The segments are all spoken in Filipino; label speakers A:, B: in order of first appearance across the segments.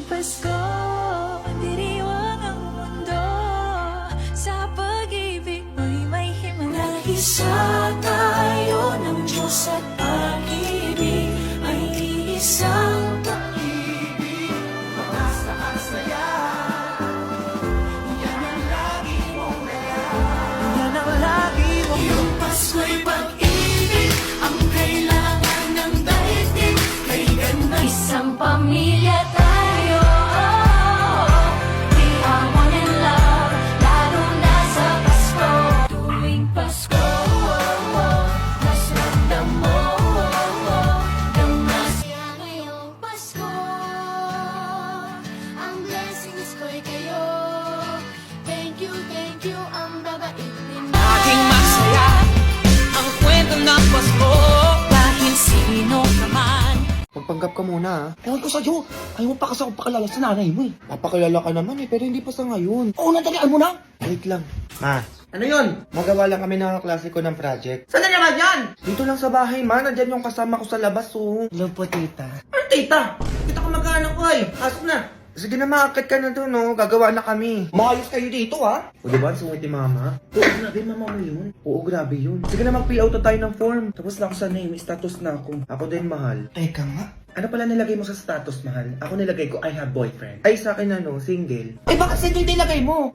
A: Pasko, diriwang ang mundo. Sa pag-ibig mo'y may himala. Isa tayo ng Diyos at pag-ibig ay isang pag-ibig. Mataas saya, yan ang lagi mong dala. Yan ang lagi mong yung Pasko'y pag-ibig, ang kailangan ng daigdig. Kay ganda isang pamilya tayo. We are one in love, lalo na sa Pasko. Tuwing Pasko, mas ramdam mo ng mas ngayong Pasko. Ang blessings ko'y kayo. Thank you, ang babait ninyo.
B: Aking masaya ang kwento ng Pasko.
A: Dahil sino naman
C: Magpanggap ka muna ha.
D: Ewan ko sa'yo, ayaw mo pa kasi ako pakilala sa nanay mo eh.
C: Papakilala ka naman pero hindi pa sa ngayon.
D: Oo, nandalian mo na.
C: Wait lang. Ma,
D: Ano yun?
C: magawa lang kami ng klase ko ng project.
D: Saan na naman yan?
C: Dito lang sa bahay, ma. Nandyan yung kasama ko sa labas, oh.
D: Hello po, tita. Ano, tita? Kita ko magkaanak ko eh. Pasok na.
C: Sige na, maakit ka na doon, oh. Gagawa na kami.
D: Maayos kayo dito ha.
C: O diba, ang sungit ni mama?
D: Oo, grabe mama mo yun.
C: Oo, grabe yun. Sige na, mag-fill out na tayo ng form. Tapos na ako sa name, status na ako. Ako din, mahal.
D: Teka nga.
C: Ano pala nilagay mo sa status, mahal? Ako nilagay ko, I have boyfriend. Ay, sa akin ano, single.
D: Eh bakit single nilagay mo?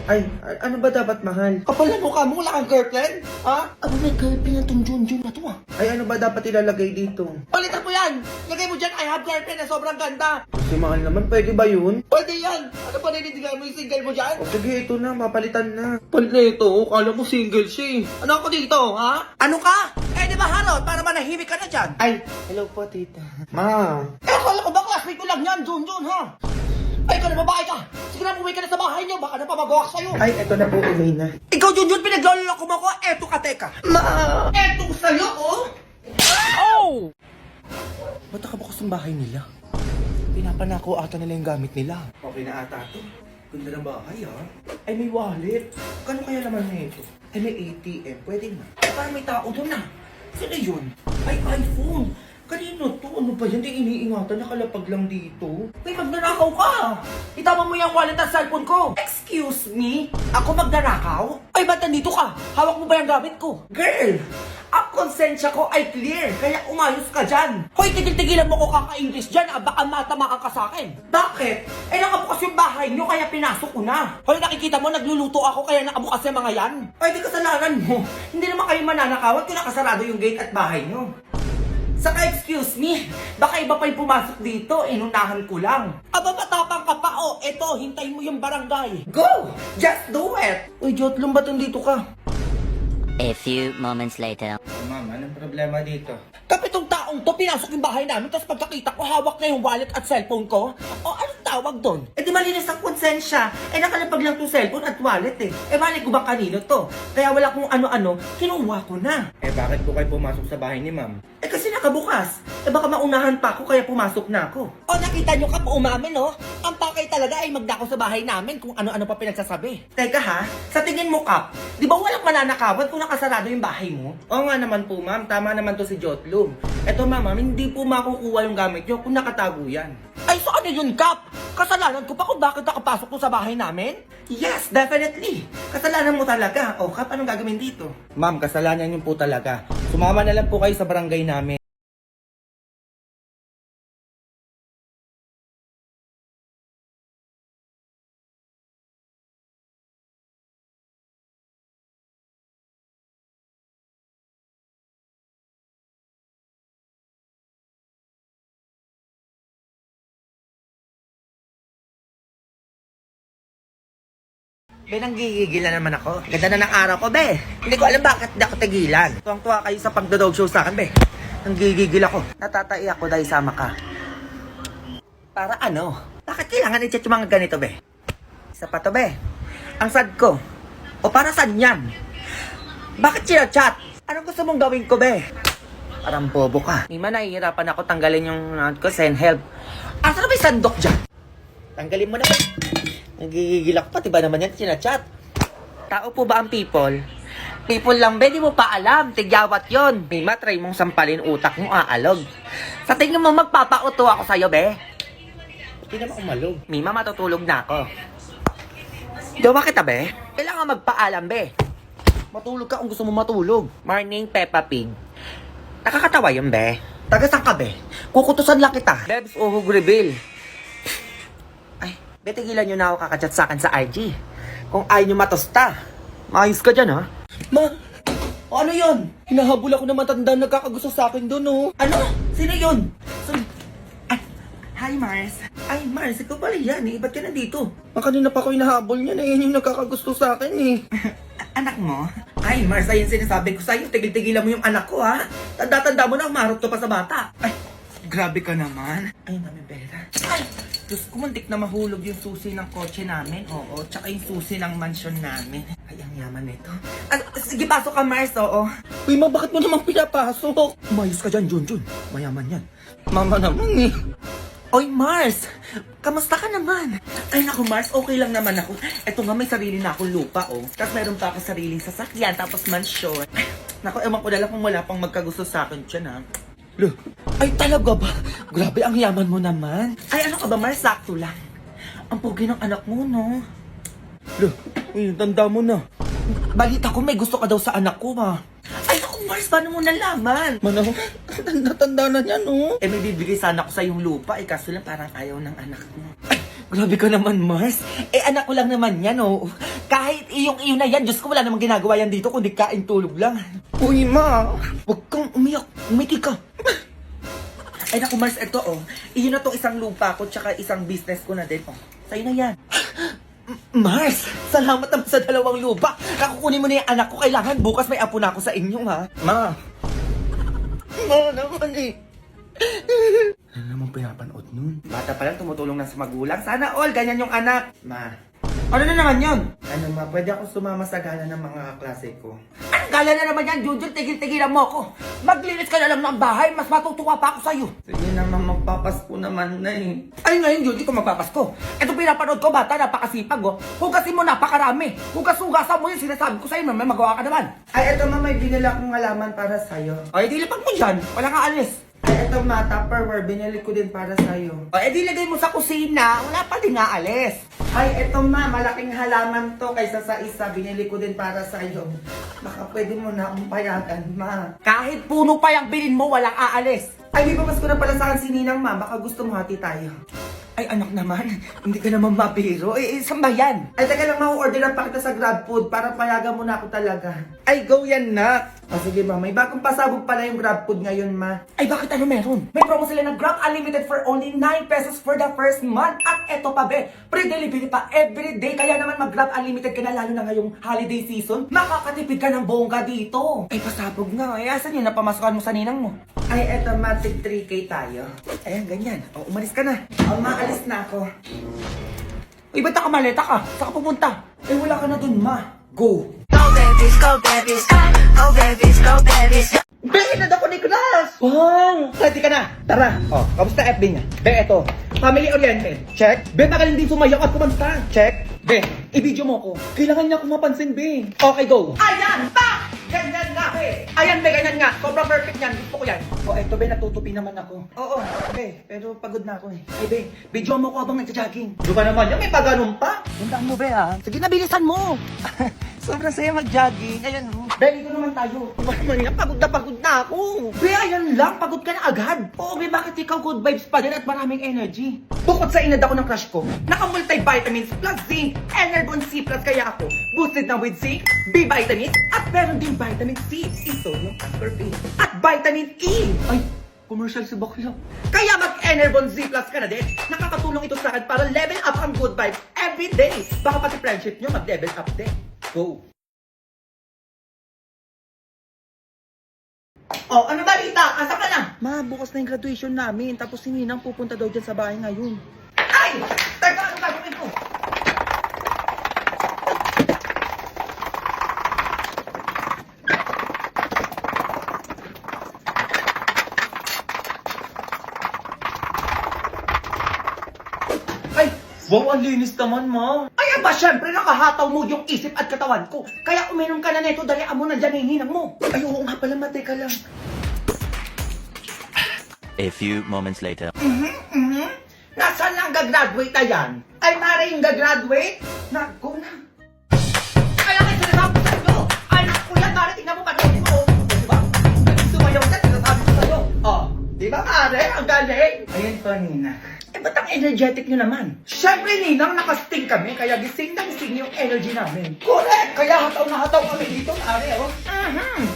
C: Ay, ano ba dapat, mahal?
D: Kapal na mukha mo, wala kang girlfriend? Ha? Ano may girlfriend na tong Junjun na to ah?
C: Ay, ano ba dapat ilalagay dito?
D: Palitan mo yan! Lagay mo dyan, I have girlfriend na sobrang ganda!
C: Si mahal naman, pwede ba yun?
D: Pwede yan! Ano pa ninindigan mo yung single mo dyan?
C: O sige, ito na, mapalitan na.
D: Palit na ito, kala mo single siya eh. Ano ako dito, ha? Ano ka? Eh di ba Harold, para manahimik ka na dyan?
C: Ay, hello po, tita. Ma,
D: Eh akala ko ba classmate ko lang yan, Junjun ha? Ay, ikaw na babae ka! Sige na, umuwi ka na sa bahay niyo, baka napamagawa ka sa'yo!
C: ay, eto na po, uwi na.
D: Ikaw, Junjun, pinagloloko mo ko, eto ka, teka! Ma! Eto sa'yo, oh!
B: Oh!
C: Ba't nakabukas ang bahay nila? Pinapanako ata nila yung gamit nila. Okay na ata to. Ganda ng bahay, ha? Ay, may wallet. Kano kaya naman na ito? Ay, may ATM. Pwede na.
D: Parang may tao doon na. Sino yun? Ay, iPhone! Kanino to? Ano ba yan? Di iniingatan, nakalapag lang dito. Ay, magnanakaw ka! Itama mo yung wallet at cellphone ko! Excuse me? Ako magnanakaw? Ay, ba't nandito ka? Hawak mo ba yung gamit ko? Girl! Ang konsensya ko ay clear, kaya umayos ka dyan. Hoy, tigil-tigilan mo ko kaka-English dyan, baka matamaan ka sa akin. Bakit? Eh, nakabukas yung bahay nyo, kaya pinasok ko na. Hoy, nakikita mo, nagluluto ako, kaya nakabukas yung mga yan. Ay, di kasalanan mo. Hindi naman kayo mananakawan kung nakasarado yung gate at bahay nyo. Saka excuse me, baka iba pa yung pumasok dito, inunahan ko lang. Aba, matapang ka pa, oh. Eto, hintayin mo yung barangay. Go! Just do it! Uy, Jotlong, ba't nandito ka?
E: A few moments later.
C: Ma'am, anong problema dito?
D: Kapitong taong to, pinasok yung bahay namin, tapos pagkakita ko, hawak na yung wallet at cellphone ko. O, anong tawag doon? Eh di malinis ang konsensya. Eh nakalapag lang tong cellphone at wallet eh. Eh mali ko ba kanino to? Kaya wala kung ano-ano, kinuha ko na.
C: Eh, bakit po kayo pumasok sa bahay ni ma'am?
D: Eh kasi nakabukas. Eh baka maunahan pa ako kaya pumasok na ako. O nakita nyo ka po umamin no? Ang pakay talaga ay magdako sa bahay namin kung ano-ano pa pinagsasabi. Teka ha, sa tingin mo Kap, di ba walang mananakawan kung nakasarado yung bahay mo?
C: Oo nga naman po, ma'am. Tama naman to si Jotlum. Eto, ma'am, hindi po makukuha yung gamit nyo kung nakatago yan.
D: Ay so ano yun Kap? Kasalanan ko pa kung bakit nakapasok ko sa bahay namin? Yes, definitely. Kasalanan mo talaga. O Kap, anong gagawin dito?
C: Ma'am, kasalanan yun po talaga. Sumama na lang po kayo sa barangay namin.
D: Be, nanggigigil na naman ako. Ganda na ng araw ko, be. Hindi ko alam bakit di ako tigilan. Tuwang-tuwa kayo sa pagdodog show sa akin, be. Nanggigigil ako. Natatai ako dahil sama ka. Para ano? Bakit kailangan i-chat yung mga ganito, be? Isa pa to, be. Ang sad ko. O para saan yan? Bakit chat? Anong gusto mong gawin ko, be? Parang bobo ka. Mima, nahihirapan ako tanggalin yung ko, send help. Asa na ba yung sandok dyan? Tanggalin mo na, be. Nagigigil ako, pati ba naman yan sinachat? Tao po ba ang people? People lang be, di mo pa alam. Tigyawat yon. Mima, try mong sampalin utak mo, aalog. Sa tingin mo magpapauto ako sa'yo, be?
C: Hindi naman umalog. Mima, matutulog na ako. Dawa kita, be? Kailangan magpaalam, be. Matulog ka kung gusto mo matulog. Morning, Peppa Pig. Nakakatawa yun, be. Taga saan ka, be? Kukutusan lang kita. Bebs, uhog reveal. Ay, be, tigilan nyo na ako kakachat sa akin sa IG. Kung ayaw nyo matosta. Maayos ka dyan, ha? Ma, ano yun? Hinahabol ako na matanda nagkakagusto sa akin doon, oh. Ano? Sino yun? Ay, hi, Mars. Ay, Mars, ikaw pala yan, eh. Ba't ka nandito? Kanina pa ako hinahabol niya na yan yung nagkakagusto sa akin, eh. Anak mo? Ay, Mars, ayun sinasabi ko sa'yo. Tigil-tigilan mo yung anak ko, ha? Tanda-tanda mo na, umarot to pa sa bata. Ay, grabe ka naman. Ay, namin pera. Ay, Diyos ko, muntik na mahulog yung susi ng kotse namin. Oo, tsaka yung susi ng mansyon namin. Ay, ang yaman nito. Sige, pasok ka, Mars, oo. Uy, ma, bakit mo naman pinapasok? Umayos ka dyan, Junjun. Mayaman yan. Mama naman, eh. Oy, Mars! Kamusta ka naman? Ay, naku, Mars, okay lang naman ako. Eto nga, may sarili na akong lupa, oh. Tapos meron pa ako sariling sasakyan, tapos mansyon. Ay, naku, ewan ko na lang kung wala pang magkagusto sa akin dyan, ha. Look, ay talaga ba? Grabe, ang yaman mo naman. Ay, ano ka ba, Mars? Sakto lang. Ang pogi ng anak mo, no? Look, uy, tanda mo na. Balita ko, may gusto ka daw sa anak ko, ha? Ay, naku, Mars, paano mo nalaman? Mano, tanda na niya, no? Eh, may bibigay sana ako sa yung lupa, eh, kaso lang parang ayaw ng anak mo. Ay, grabe ka naman, Mars. Eh, anak ko lang naman yan, oh. Kahit iyong-iyo na yan, Diyos ko, wala namang ginagawa yan dito, kundi kain tulog lang. Uy, ma, huwag kang umiyak. Umiti ka. Ay, naku, Mars, eto, oh. Iyon na to isang lupa ko, tsaka isang business ko na din, oh. Sa'yo na yan. Mars, salamat naman sa dalawang lupa. Kakukunin mo na yung anak ko. Kailangan bukas may apo na ako sa inyo, ha? Ma. Ma naman, eh. Ano naman pinapanood nun? Bata pa lang tumutulong na sa magulang. Sana all, ganyan yung anak. Ma. Ano na naman yun? Ano, ma, pwede ako sumama sa gala ng mga klase ko. Anong gala na naman yan, Junjun? Tigil-tigilan mo ako. Maglinis ka na lang ng bahay, mas matutuwa pa ako sa'yo. Sige naman, magpapasko naman na, eh. Ay, ngayon, Junjun, ko magpapasko. Ito pinapanood ko, bata, napakasipag, oh. Hugasin mo, napakarami. Hugas-hugasan mo yung sinasabi ko sa'yo, may magawa ka naman. Ay, eto, ma, may binila akong halaman para sa'yo. Ay, dilipag mo dyan. Wala kang alis. Ay, eto, ma, Tupperware, binili ko din para sa'yo. Ay, di lagay mo sa kusina. Wala pa din aalis. Ay, eto, ma, malaking halaman to kaysa sa isa. Binili ko din para sa'yo. Baka pwede mo na akong payagan, ma. Kahit puno pa yung bilin mo, walang aalis. Ay, di ba mas ko na pala sa akin si Ninang, ma. Baka gusto mo hati tayo. Ay, anak naman. Hindi ka naman mabiro. Eh, saan ba yan? Ay, teka lang, ma-orderan pa kita sa GrabFood para payagan mo na ako talaga. Ay, go yan, na. O, sige, ma. May bagong pasabog pala yung GrabFood ngayon, ma. Ay, bakit ano meron? May promo sila ng Grab Unlimited for only 9 pesos for the first month. At eto pa, be. Pre-delivery pa everyday. Kaya naman mag-Grab Unlimited ka na, lalo na ngayong holiday season. Makakatipid ka ng bongga dito. Ay, pasabog nga. Ay, asan yun? Napamasukan mo sa ninang mo. Ay, eto, ma. 3K tayo. Ayan, ganyan. O, umalis ka na. O, maalis na ako. Uy, ba't nakamaleta ka? Saan ka pupunta? Eh, wala ka na dun, ma. Go!
A: Go babies, go babies, go babies, go babies.
C: Be, ako ni Class! Wow! Ready ka na? Tara! O, kamusta FB niya? Be, eto. Family oriented. Check. Be, magaling din sumayaw at kumanta. Check. Be, i-video mo ko. Kailangan niya akong mapansin, Be. Okay, go. Ayan! Pa! Ganyan nga, Be. Ayan, Be, ganyan nga. Sobrang perfect yan. Gusto ko yan. O, eto, Be, natutupi naman ako. Oo, Be, pero pagod na ako eh. Ay, Be, video mo ko habang nagja-jogging. Di ba naman yan? May paganon pa. Gandaan mo, Be, ha? Sige na, bilisan mo. Sobrang saya mag-jogging. Ayan, oh. Be, dito naman tayo. Diba naman yan? Pagod na ako. Be, ayan lang. Pagod ka na agad. Oo, Be, bakit ikaw good vibes pa din at maraming energy? Bukod sa inad ako ng crush ko, naka-multivitamins plus zinc, Energon C plus kaya ako. Boosted na with zinc, B vitamins, at meron din vitamin C, sodium ascorbate, at vitamin E. Ay, commercial si Bakla. Kaya mag-Energon Z plus ka na din. Nakakatulong ito sa akin para level up ang good vibes every day. Baka pati friendship nyo mag-level up din. Go! Oh, ano balita? Asa ka na? Ma, bukas na yung graduation namin. Tapos si Ninang pupunta daw dyan sa bahay ngayon. Ay! Teka, ano gagawin ko? Ay! Wow, ang linis naman, ma. Ay, aba, syempre, nakahataw mo yung isip at katawan ko. Kaya uminom ka na neto, dali amo na dyan yung hinang mo. Ay, oo nga pala, mateka lang.
E: A few moments later.
C: Nasaan lang
D: gagraduate na yan. Ay, Mare, yung gagraduate? Naku na. Kaya kayo sinasabi sa inyo. Anak ko yan, Mare, tingnan mo, panoodin mo. Diba? Sumayaw na, sinasabi ko sa'yo. Oh, diba, Mare? Ang galing. Ayun po, Nina. Eh, ba't ang energetic nyo naman? Siyempre, Ninang, nakasting kami, kaya gising na gising yung energy namin. Correct! Kaya hataw na hataw kami dito, Mare, oh.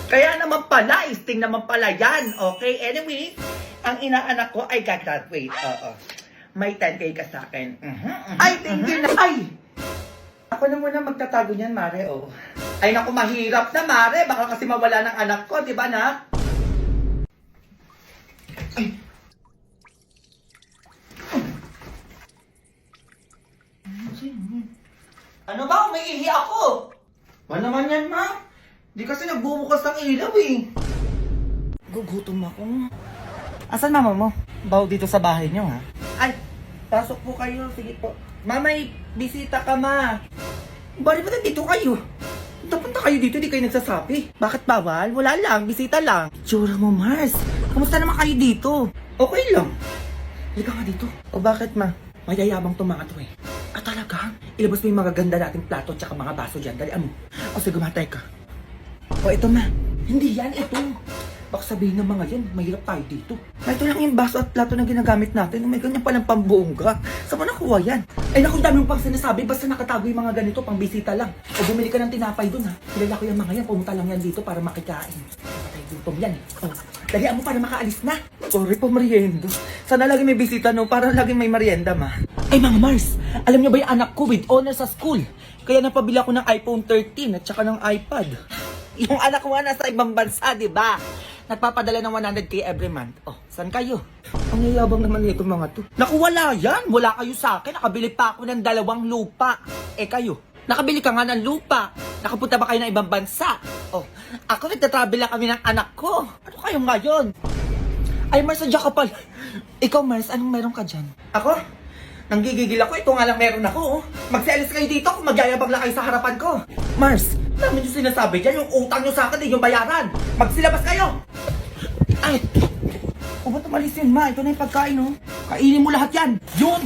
D: Kaya naman pala, isting naman pala yan, okay? Anyway, ang inaanak ko ay gagraduate, oo. May 10K ka sa akin. Ay, thank you na. Ay! Ako na muna magtatago niyan, Mare, oh. Ay, naku, mahirap na, Mare. Baka kasi mawala ng anak ko, di ba, na? Ay! Ano ba? Umiihi ako! Ba naman yan, ma? Di kasi nagbubukas ng ilaw, eh. Gugutom ako. Asan mama mo? Baw dito sa bahay niyo, ha? Ay, pasok po kayo. Sige po. Ma, may bisita ka, ma. Bari ba dito kayo? Napunta kayo dito, di kayo nagsasabi. Bakit bawal? Wala lang, bisita lang. Tsura mo, Mars. Kamusta naman kayo dito? Okay lang. Halika nga dito. O bakit, ma? Mayayabang to mga to, eh. Ah, talaga? Ilabas mo yung mga ganda nating plato tsaka mga baso dyan. Dalian mo. O sige, matay ka. O ito, ma. Hindi yan, ito. Baka sabihin ng mga yan, mahirap tayo dito. Ay, ito lang yung baso at plato na ginagamit natin. May ganyan palang pambuongga. Saan mo nakuha yan? Ay, naku, dami mong pang sinasabi. Basta nakatago yung mga ganito, pang bisita lang. O bumili ka ng tinapay dun, ha? Kilala ko yung mga yan. Pumunta lang yan dito para makikain. Patay gutom yan, eh. O, dalian mo para makaalis na. Sorry po, merienda. Sana lagi may bisita, no? Para lagi may merienda, ma. Ay, mga Mars, alam niyo ba yung anak ko with honors sa school? Kaya napabili ako ng iPhone 13 at saka ng iPad. Yung anak ko nga nasa ibang bansa, di ba? Nagpapadala ng 100K every month. Oh, saan kayo? Ang yayabang naman nito mga to. Naku, wala yan. Wala kayo sa akin. Nakabili pa ako ng 2 lupa. Eh kayo, nakabili ka nga ng lupa. Nakapunta ba kayo ng ibang bansa? Oh, ako nagtatravel lang kami ng anak ko. Ano kayo ngayon? Ay, Mars, sadya ka pala. Ikaw, Mars, anong meron ka dyan? Ako? Nanggigigil ako. Ito nga lang meron ako. Oh. Magsialis kayo dito kung magyayabang lang kayo sa harapan ko. Mars, namin yung sinasabi dyan. Yung utang nyo sa akin, yung bayaran. Magsilabas kayo! Ay! O ba't umalis yun, ma? Ito na yung pagkain, oh. Kainin mo lahat yan. Yun!